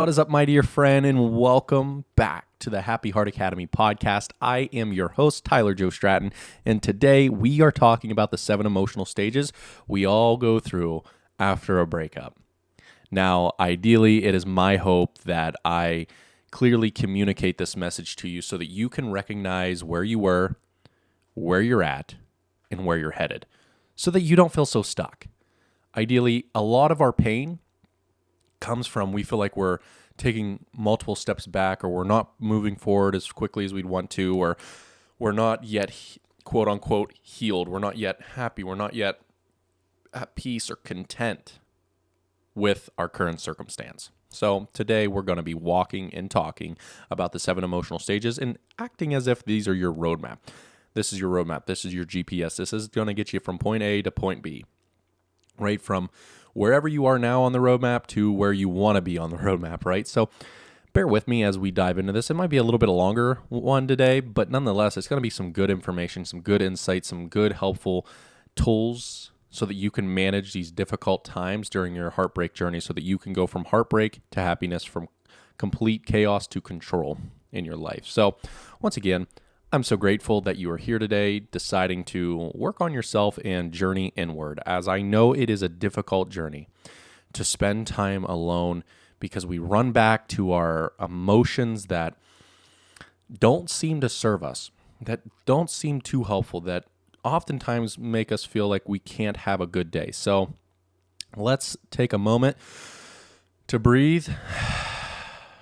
What is up, my dear friend, and welcome back to the Happy Heart Academy podcast. I am your host, Tyler Joe Stratton, and today we are talking about the 7 emotional stages we all go through after a breakup. Now, ideally, it is my hope that I clearly communicate this message to you so that you can recognize where you were, where you're at, and where you're headed, so that you don't feel so stuck. Ideally, a lot of our pain comes from we feel like we're taking multiple steps back, or we're not moving forward as quickly as we'd want to, or we're not yet quote unquote healed. We're not yet happy. We're not yet at peace or content with our current circumstance. So today we're going to be walking and talking about the 7 emotional stages and acting as if these are your roadmap. This is your roadmap. This is your GPS. This is going to get you from point A to point B, right? From wherever you are now on the roadmap to where you want to be on the roadmap, right? So bear with me as we dive into this. It might be a little bit a longer one today, but nonetheless, it's going to be some good information, some good insights, some good helpful tools so that you can manage these difficult times during your heartbreak journey, so that you can go from heartbreak to happiness, from complete chaos to control in your life. So once again, I'm so grateful that you are here today, deciding to work on yourself and journey inward, as I know it is a difficult journey to spend time alone, because we run back to our emotions that don't seem to serve us, that don't seem too helpful, that oftentimes make us feel like we can't have a good day. So let's take a moment to breathe,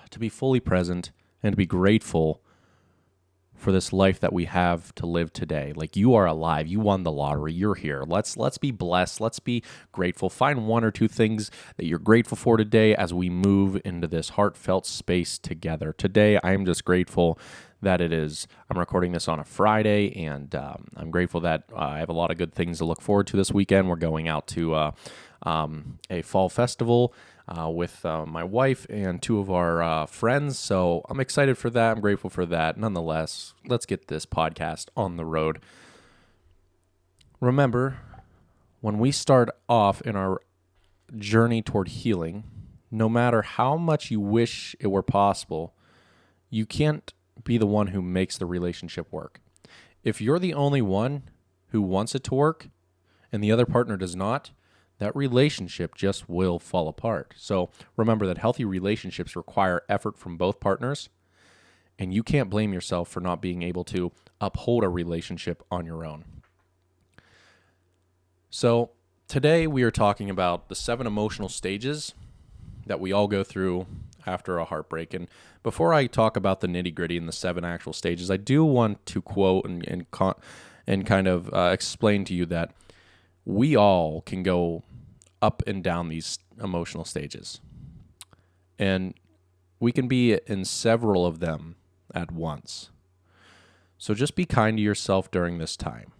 to be fully present, and to be grateful for this life that we have to live today. Like, you are alive. You won the lottery. You're here. Let's be blessed. Let's be grateful. Find 1 or 2 things that you're grateful for today as we move into this heartfelt space together. Today, I am just grateful that I'm recording this on a Friday, and I'm grateful that I have a lot of good things to look forward to this weekend. We're going out to a fall festival with my wife and 2 of our friends. So I'm excited for that. I'm grateful for that. Nonetheless, let's get this podcast on the road. Remember, when we start off in our journey toward healing, no matter how much you wish it were possible, you can't be the one who makes the relationship work. If you're the only one who wants it to work and the other partner does not, that relationship just will fall apart. So remember that healthy relationships require effort from both partners, and you can't blame yourself for not being able to uphold a relationship on your own. So today we are talking about the 7 emotional stages that we all go through after a heartbreak. And before I talk about the nitty-gritty and the 7 actual stages, I do want to quote and kind of explain to you that we all can go up and down these emotional stages, and we can be in several of them at once. So just be kind to yourself during this time.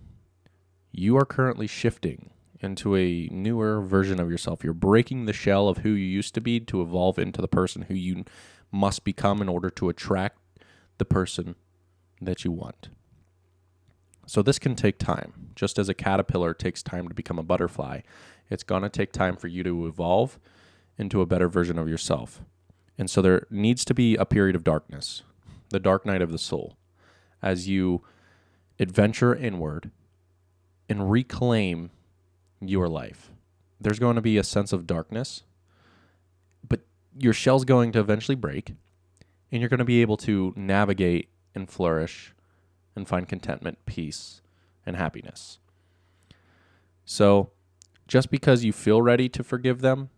You are currently shifting into a newer version of yourself. You're breaking the shell of who you used to be to evolve into the person who you must become in order to attract the person that you want. So this can take time. Just as a caterpillar takes time to become a butterfly, it's going to take time for you to evolve into a better version of yourself. And so there needs to be a period of darkness, the dark night of the soul, as you adventure inward and reclaim your life. There's going to be a sense of darkness, but your shell's going to eventually break, and you're going to be able to navigate and flourish and find contentment, peace, and happiness. So just because you feel ready to forgive them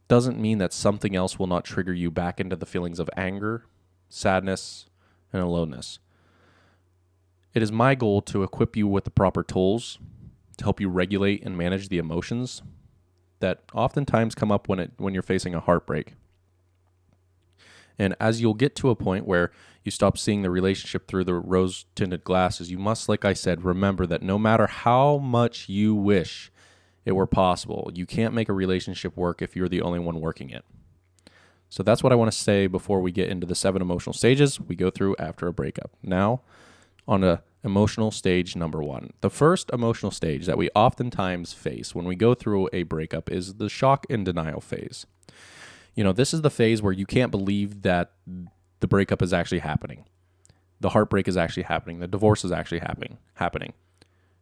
doesn't mean that something else will not trigger you back into the feelings of anger, sadness, and aloneness. It is my goal to equip you with the proper tools to help you regulate and manage the emotions that oftentimes come up when you're facing a heartbreak. And as you'll get to a point where you stop seeing the relationship through the rose-tinted glasses, you must, like I said, remember that no matter how much you wish it were possible, you can't make a relationship work if you're the only one working it. So that's what I want to say before we get into the 7 emotional stages we go through after a breakup. Now, on to emotional stage number 1. The first emotional stage that we oftentimes face when we go through a breakup is the shock and denial phase. This is the phase where you can't believe that the breakup is actually happening. The heartbreak is actually happening. The divorce is actually happening.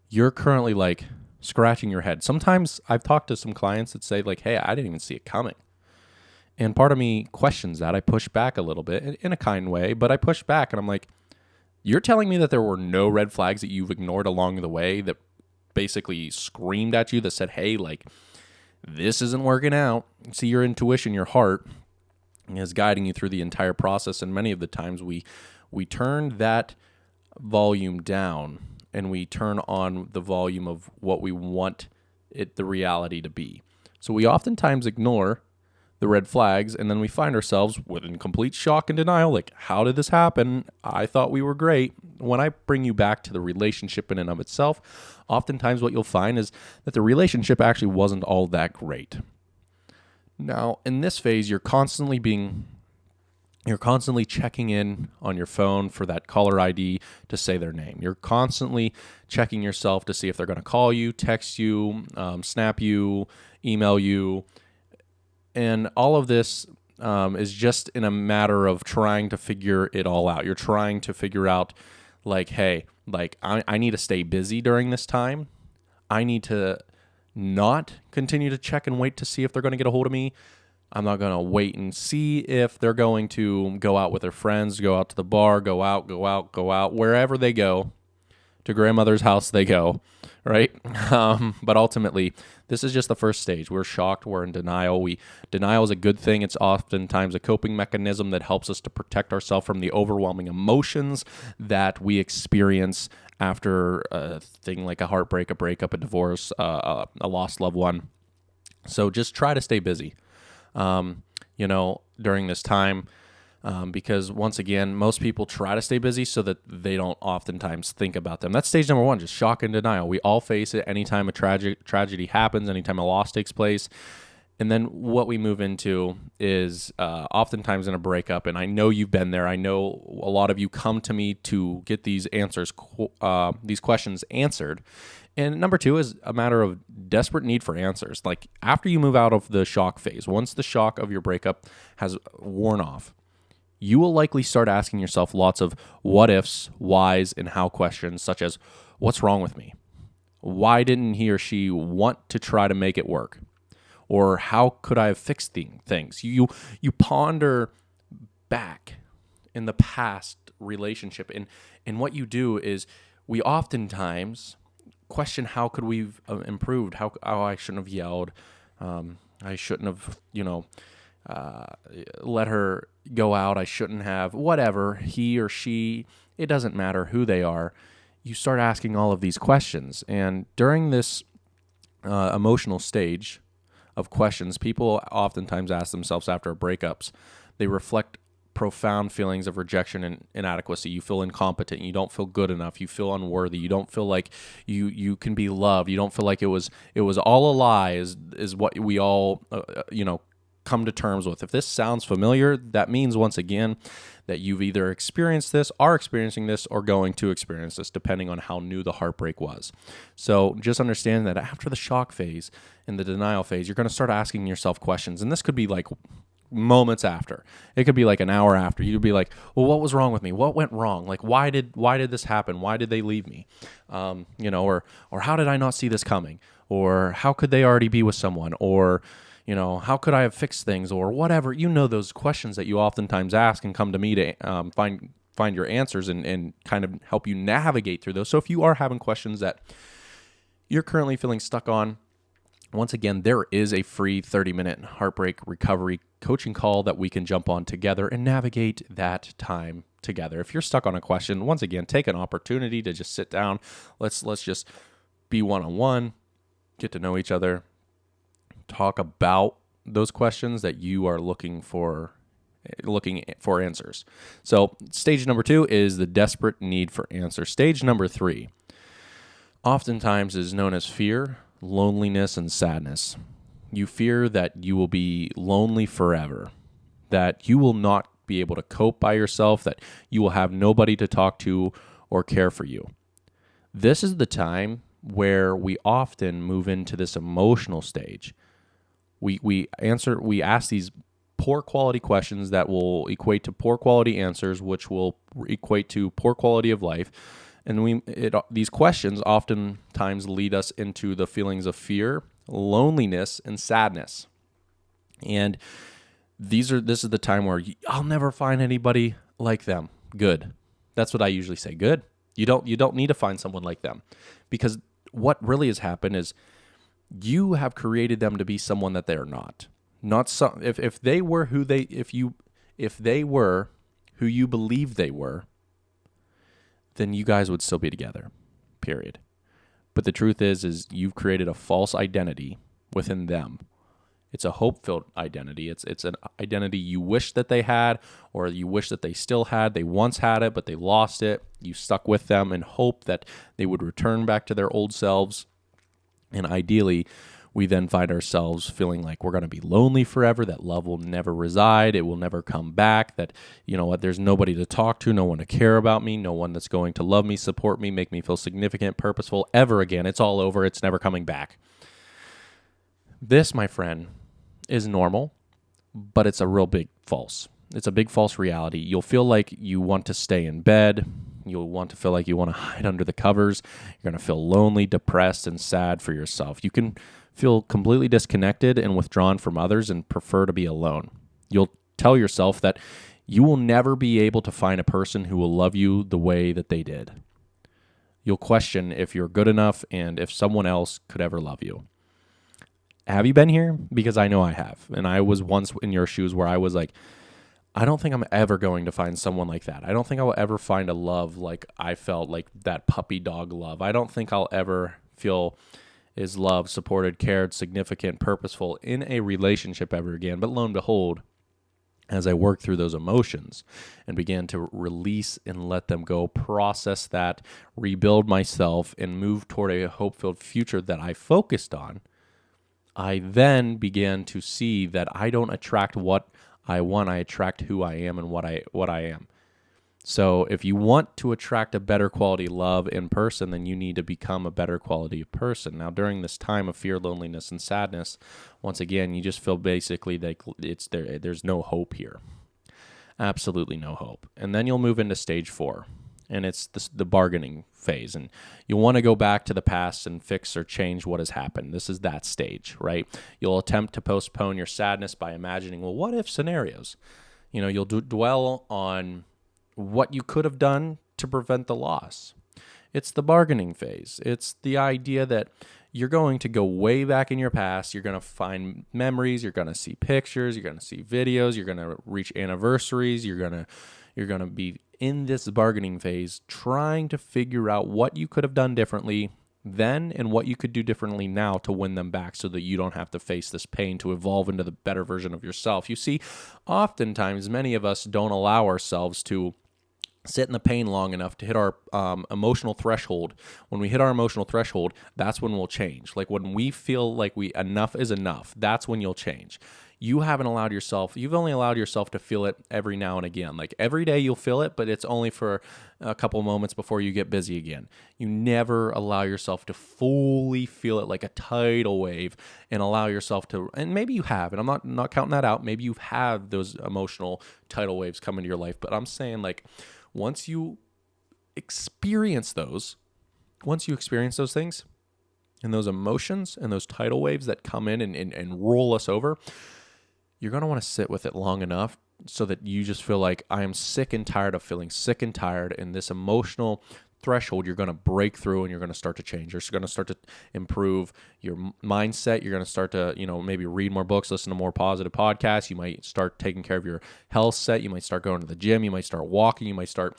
You're currently like scratching your head. Sometimes I've talked to some clients that say like, hey, I didn't even see it coming. And part of me questions that. I push back a little bit in a kind way, but I push back and I'm like, you're telling me that there were no red flags that you've ignored along the way that basically screamed at you that said, hey, like, this isn't working out. See, your intuition, your heart is guiding you through the entire process. And many of the times we turn that volume down and we turn on the volume of what we want the reality to be. So we oftentimes ignore the red flags, and then we find ourselves in complete shock and denial. Like, how did this happen? I thought we were great. When I bring you back to the relationship in and of itself, oftentimes what you'll find is that the relationship actually wasn't all that great. Now, in this phase, you're constantly checking in on your phone for that caller ID to say their name. You're constantly checking yourself to see if they're going to call you, text you, snap you, email you. And all of this is just in a matter of trying to figure it all out. You're trying to figure out, like, hey, like I need to stay busy during this time. I need to not continue to check and wait to see if they're going to get a hold of me. I'm not going to wait and see if they're going to go out with their friends, go out to the bar, go out, wherever they go. To grandmother's house they go, right? But ultimately, this is just the first stage. We're shocked. We're in denial. Denial is a good thing. It's oftentimes a coping mechanism that helps us to protect ourselves from the overwhelming emotions that we experience after a thing like a heartbreak, a breakup, a divorce, a lost loved one. So just try to stay busy, during this time. Because once again, most people try to stay busy so that they don't oftentimes think about them. That's stage number one, just shock and denial. We all face it anytime a tragedy happens, anytime a loss takes place. And then what we move into is oftentimes in a breakup, and I know you've been there. I know a lot of you come to me to get these these questions answered. And number two is a matter of desperate need for answers. Like after you move out of the shock phase, once the shock of your breakup has worn off, you will likely start asking yourself lots of what ifs, whys, and how questions, such as, what's wrong with me? Why didn't he or she want to try to make it work? Or how could I have fixed things? You ponder back in the past relationship. And what you do is we oftentimes question how could we have improved? How I shouldn't have yelled. I shouldn't have, let her go out. I shouldn't have, whatever, he or she, it doesn't matter who they are. You start asking all of these questions. And during this emotional stage of questions, people oftentimes ask themselves after breakups, they reflect profound feelings of rejection and inadequacy. You feel incompetent. You don't feel good enough. You feel unworthy. You don't feel like you can be loved. You don't feel like it was all a lie is what we all, come to terms with. If this sounds familiar, that means once again that you've either experienced this, are experiencing this, or going to experience this, depending on how new the heartbreak was. So just understand that after the shock phase and the denial phase, you're going to start asking yourself questions. And this could be like moments after. It could be like an hour after. You'd be like, well, what was wrong with me? What went wrong? Like, why did this happen? Why did they leave me? Or how did I not see this coming? Or how could they already be with someone? Or how could I have fixed things, or whatever? Those questions that you oftentimes ask and come to me to find your answers and kind of help you navigate through those. So if you are having questions that you're currently feeling stuck on, once again, there is a free 30-minute heartbreak recovery coaching call that we can jump on together and navigate that time together. If you're stuck on a question, once again, take an opportunity to just sit down. Let's just be one-on-one, get to know each other, talk about those questions that you are looking for answers. So stage number 2 is the desperate need for answers. Stage number 3 oftentimes is known as fear, loneliness, and sadness. You fear that you will be lonely forever, that you will not be able to cope by yourself, that you will have nobody to talk to or care for you. This is the time where we often move into this emotional stage. We ask these poor quality questions that will equate to poor quality answers, which will equate to poor quality of life. And these questions oftentimes lead us into the feelings of fear, loneliness, and sadness. And this is the time where I'll never find anybody like them. Good. That's what I usually say. Good. You don't need to find someone like them, because what really has happened is you have created them to be someone that they are not. Not some. If they were who you believe they were, then you guys would still be together. Period. But the truth is you've created a false identity within them. It's a hope-filled identity. It's an identity you wish that they had, or you wish that they still had. They once had it, but they lost it. You stuck with them in hope that they would return back to their old selves. And ideally, we then find ourselves feeling like we're going to be lonely forever, that love will never reside, it will never come back, that, you know what, there's nobody to talk to, no one to care about me, no one that's going to love me, support me, make me feel significant, purposeful ever again. It's all over. It's never coming back. This, my friend, is normal, but it's a real big false. It's a big false reality. You'll feel like you want to stay in bed. You'll want to feel like you want to hide under the covers. You're going to feel lonely, depressed, and sad for yourself. You can feel completely disconnected and withdrawn from others and prefer to be alone. You'll tell yourself that you will never be able to find a person who will love you the way that they did. You'll question if you're good enough and if someone else could ever love you. Have you been here? Because I know I have. And I was once in your shoes where I was like, I don't think I'm ever going to find someone like that. I don't think I will ever find a love like I felt, like that puppy dog love. I don't think I'll ever feel is loved, supported, cared, significant, purposeful in a relationship ever again. But lo and behold, as I worked through those emotions and began to release and let them go, process that, rebuild myself, and move toward a hope-filled future that I focused on, I then began to see that I don't attract what I want, I attract who I am and what I am. So if you want to attract a better quality love in person, then you need to become a better quality person. Now, during this time of fear, loneliness, and sadness, once again, you just feel basically like there's no hope here. Absolutely no hope. And then you'll move into stage 4. And it's the bargaining phase. And you'll want to go back to the past and fix or change what has happened. This is that stage, right? You'll attempt to postpone your sadness by imagining, well, what if scenarios? You know, you'll dwell on what you could have done to prevent the loss. It's the bargaining phase. It's the idea that you're going to go way back in your past. You're going to find memories. You're going to see pictures. You're going to see videos. You're going to reach anniversaries. You're going to be in this bargaining phase, trying to figure out what you could have done differently then and what you could do differently now to win them back so that you don't have to face this pain to evolve into the better version of yourself. You see, oftentimes, many of us don't allow ourselves to sit in the pain long enough to hit our emotional threshold. When we hit our emotional threshold, that's when we'll change. Like when we feel like enough is enough, that's when you'll change. You've only allowed yourself to feel it every now and again. Like every day you'll feel it, but it's only for a couple moments before you get busy again. You never allow yourself to fully feel it like a tidal wave and allow yourself to, and maybe you have, and I'm not counting that out. Maybe you've had those emotional tidal waves come into your life, but I'm saying like once you experience those things and those emotions and those tidal waves that come in and roll us over, you're going to want to sit with it long enough so that you just feel like I am sick and tired of feeling sick and tired, and this emotional threshold you're going to break through and you're going to start to change. You're going to start to improve your mindset. You're going to start to, maybe read more books, listen to more positive podcasts. You might start taking care of your health set. You might start going to the gym. You might start walking. You might start,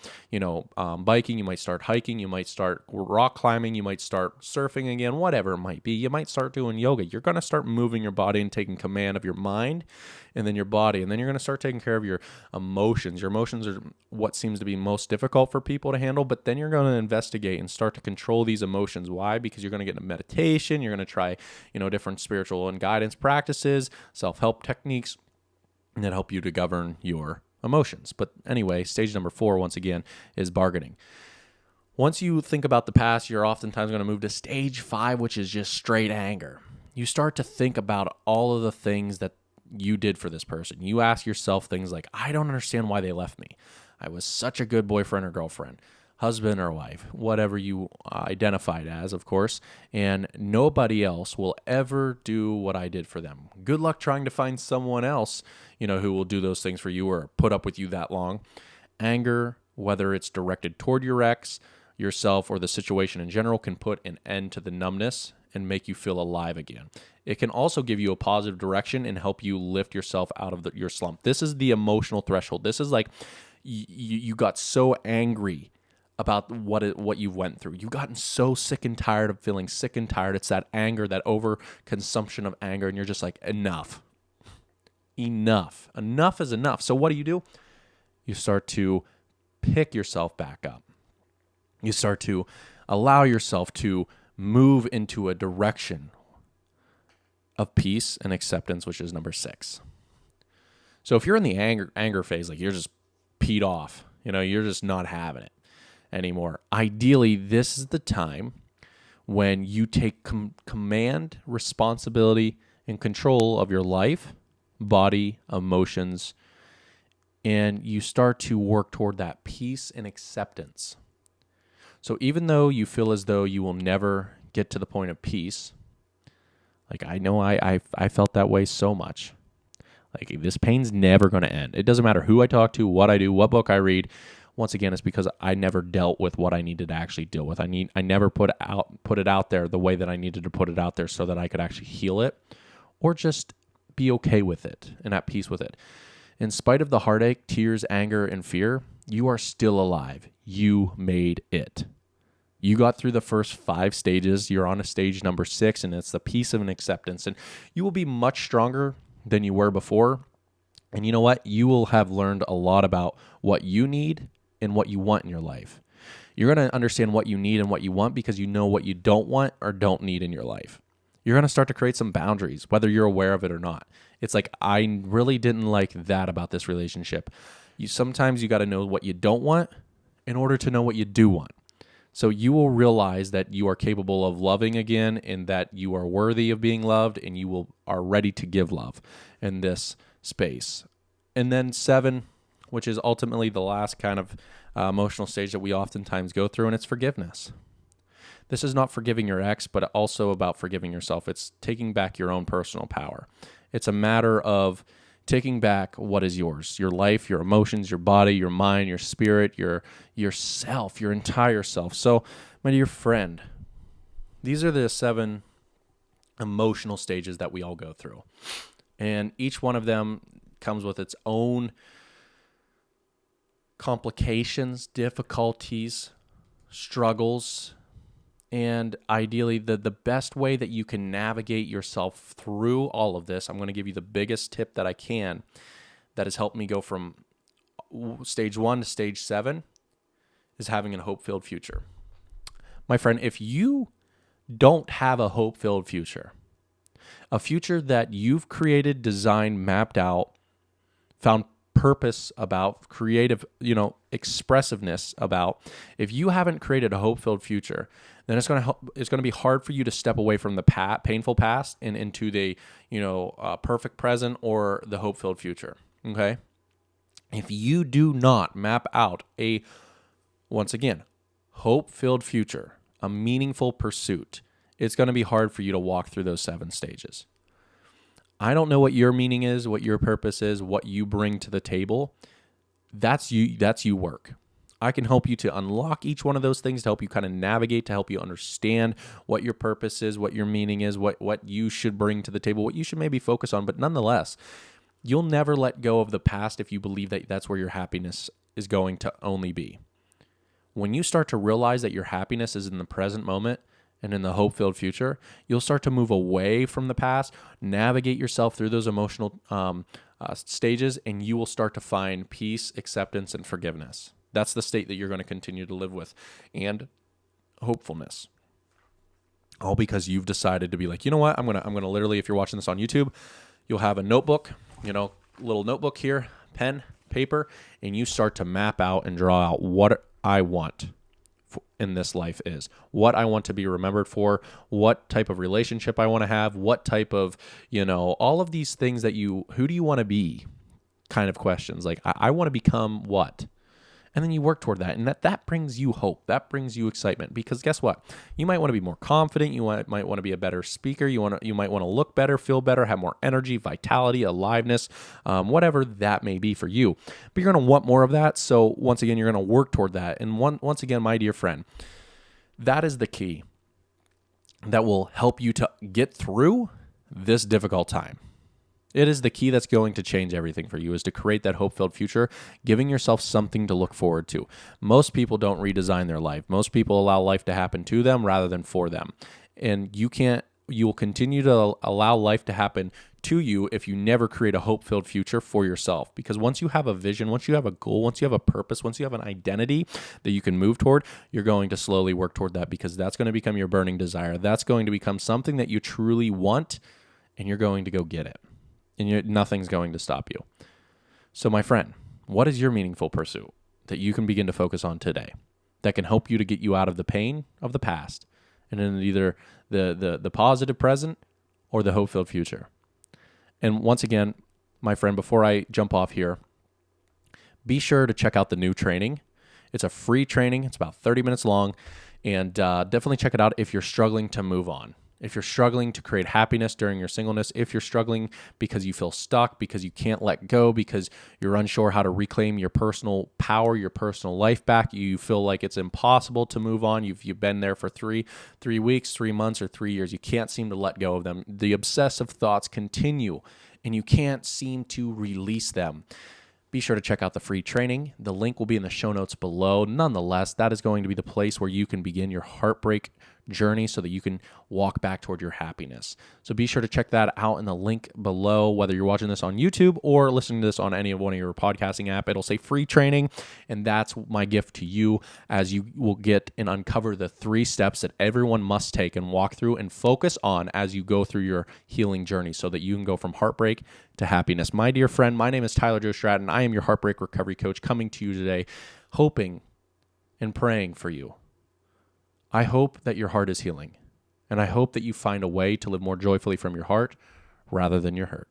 biking. You might start hiking. You might start rock climbing. You might start surfing again, whatever it might be. You might start doing yoga. You're going to start moving your body and taking command of your mind and then your body. And then you're going to start taking care of your emotions. Your emotions are what seems to be most difficult for people to handle, but then you're going to investigate and start to control these emotions. Why? Because you're going to get into meditation. You're going to try, different spiritual and guidance practices, self-help techniques that help you to govern your emotions. But anyway, stage number 4, once again, is bargaining. Once you think about the past, you're oftentimes going to move to stage 5, which is just straight anger. You start to think about all of the things that you did for this person. You ask yourself things like, I don't understand why they left me. I was such a good boyfriend or girlfriend, husband or wife, whatever you identified as, of course, and nobody else will ever do what I did for them. Good luck trying to find someone else, who will do those things for you or put up with you that long. Anger, whether it's directed toward your ex, yourself, or the situation in general, can put an end to the numbness and make you feel alive again. It can also give you a positive direction and help you lift yourself out of your slump. This is the emotional threshold. This is like you got so angry about what you went through. You've gotten so sick and tired of feeling sick and tired. It's that anger, that overconsumption of anger, and you're just like, enough. Enough is enough. So what do? You start to pick yourself back up. You start to allow yourself to move into a direction of peace and acceptance, which is number 6. So if you're in the anger phase, like you're just peed off, you're just not having it anymore. Ideally, this is the time when you take command, responsibility, and control of your life, body, emotions, and you start to work toward that peace and acceptance. So even though you feel as though you will never get to the point of peace, like I know I felt that way so much. Like this pain's never going to end. It doesn't matter who I talk to, what I do, what book I read. Once again, it's because I never dealt with what I needed to actually deal with. I never put it out there the way that I needed to put it out there so that I could actually heal it or just be okay with it and at peace with it. In spite of the heartache, tears, anger, and fear, you are still alive. You made it. You got through the first 5 stages. You're on a stage number 6, and it's the peace of an acceptance. And you will be much stronger than you were before. And you know what? You will have learned a lot about what you need and what you want in your life. You're going to understand what you need and what you want because you know what you don't want or don't need in your life. You're going to start to create some boundaries, whether you're aware of it or not. It's like, I really didn't like that about this relationship. Sometimes you got to know what you don't want in order to know what you do want. So you will realize that you are capable of loving again and that you are worthy of being loved and you are ready to give love in this space. And then 7, which is ultimately the last kind of emotional stage that we oftentimes go through, and it's forgiveness. This is not forgiving your ex, but also about forgiving yourself. It's taking back your own personal power. It's a matter of taking back what is yours, your life, your emotions, your body, your mind, your spirit, yourself, your entire self. So, my dear friend, these are the 7 emotional stages that we all go through. And each one of them comes with its own complications, difficulties, struggles, and ideally, the best way that you can navigate yourself through all of this, I'm going to give you the biggest tip that I can that has helped me go from stage 1 to stage 7, is having a hope-filled future. My friend, if you don't have a hope-filled future, a future that you've created, designed, mapped out, found purpose about, creative, expressiveness about, if you haven't created a hope-filled future, then it's going to be hard for you to step away from the painful past and into the, perfect present or the hope-filled future. Okay? If you do not map out once again, hope-filled future, a meaningful pursuit, it's going to be hard for you to walk through those 7 stages. I don't know what your meaning is, what your purpose is, what you bring to the table. That's you work. I can help you to unlock each one of those things, to help you kind of navigate, to help you understand what your purpose is, what your meaning is, what you should bring to the table, what you should maybe focus on. But nonetheless, you'll never let go of the past if you believe that that's where your happiness is going to only be. When you start to realize that your happiness is in the present moment and in the hope-filled future, you'll start to move away from the past, navigate yourself through those emotional stages, and you will start to find peace, acceptance, and forgiveness. That's the state that you're going to continue to live with, and hopefulness. All because you've decided to be like, you know what? I'm gonna literally, if you're watching this on YouTube, you'll have a notebook, little notebook here, pen, paper, and you start to map out and draw out what I want in this life is, what I want to be remembered for, what type of relationship I want to have, what type of, all of these things that who do you want to be kind of questions. Like, I want to become what? And then you work toward that. And that brings you hope. That brings you excitement. Because guess what? You might want to be more confident. You might want to be a better speaker. You might want to look better, feel better, have more energy, vitality, aliveness, whatever that may be for you. But you're going to want more of that. So once again, you're going to work toward that. And once again, my dear friend, that is the key that will help you to get through this difficult time. It is the key that's going to change everything for you, is to create that hope-filled future, giving yourself something to look forward to. Most people don't redesign their life. Most people allow life to happen to them rather than for them. And you will continue to allow life to happen to you if you never create a hope-filled future for yourself. Because once you have a vision, once you have a goal, once you have a purpose, once you have an identity that you can move toward, you're going to slowly work toward that, because that's going to become your burning desire. That's going to become something that you truly want, and you're going to go get it. And nothing's going to stop you. So my friend, what is your meaningful pursuit that you can begin to focus on today that can help you to get you out of the pain of the past and in either the positive present or the hope-filled future? And once again, my friend, before I jump off here, be sure to check out the new training. It's a free training. It's about 30 minutes long. And definitely check it out if you're struggling to move on. If you're struggling to create happiness during your singleness, if you're struggling because you feel stuck, because you can't let go, because you're unsure how to reclaim your personal power, your personal life back, you feel like it's impossible to move on, you've been there for three weeks, 3 months, or 3 years, you can't seem to let go of them. The obsessive thoughts continue, and you can't seem to release them. Be sure to check out the free training. The link will be in the show notes below. Nonetheless, that is going to be the place where you can begin your heartbreak journey so that you can walk back toward your happiness. So be sure to check that out in the link below, whether you're watching this on YouTube or listening to this on any of one of your podcasting app. It'll say free training, and that's my gift to you, as you will get and uncover the 3 steps that everyone must take and walk through and focus on as you go through your healing journey so that you can go from heartbreak to happiness. My dear friend, my name is Tyler Joe Stratton. I am your heartbreak recovery coach, coming to you today, hoping and praying for you. I hope that your heart is healing, and I hope that you find a way to live more joyfully from your heart rather than your hurt.